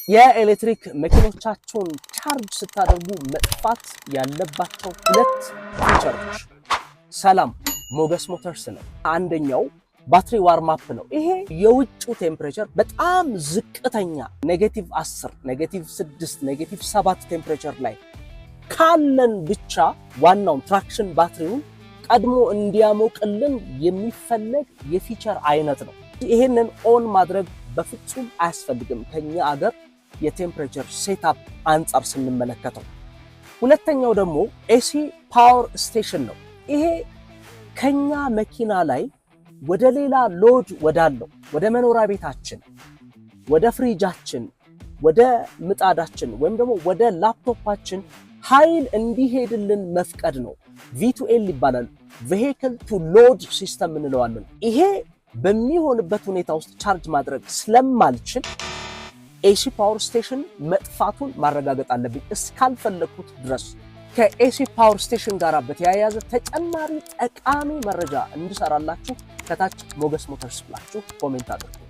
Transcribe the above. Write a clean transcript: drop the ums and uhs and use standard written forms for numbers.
የኤሌክትሪክ መኪኖቻችሁን ቻርጅ ስታደርጉ መጥፋት ያለባቸው ሁለት ፊቸሮች። ሰላም፣ ሞገስ ሞተርስ ነው። አንደኛው ባትሪ ዋርም አፕ ነው። ይሄ የውጭው ቴምፕሬቸር በጣም ዝቅተኛ -10፣ -6፣ -7 ቴምፕሬቸር ላይ ካለን ብቻ ዋናውን ትራክሽን ባትሪውን ቀድሞ እንዲያሞቅልን የሚፈለግ የፊቸር አይነት ነው። ይሄንን ኦን ማድረግ በፍጹም አያስፈልግም ከኛ አገር የቴምፕሬቸር ሴትአፕ አንፃር ስንመለከተው። ሁለተኛው ደግሞ ኤሲ ፓወር ስቴሽን ነው። ይሄ ከኛ መኪና ላይ ወደ ሌላ ሎድ ወዳለው ወደ መኖሪያ ቤታችን፣ ወደ ፍሪጃችን፣ ወደ ምጣዳችን ወይም ደግሞ ወደ ላፕቶፓችን ኃይል እንዲሄድልን መፍቀድ ነው። V2L ይባላል። ቬሂክል ቱ ሎድ ሲስተም እንለዋለን። ይሄ በሚሆንበት ሁኔታ ውስጥ ቻርጅ ማድረግ ስለማልችል ኤሲ ፓወር ስቴሽን መጥፋቱን ማረጋገጥ አለብኝ እስካልፈለኩት ድረስ። ከኤሲ ፓወር ስቴሽን ጋር በተያያዘ ተጨማሪ ጠቃሚ መረጃ እንድሰራላችሁ ከታች ሞገስ ሞተርስ ብላችሁ ኮሜንት አድርጉ።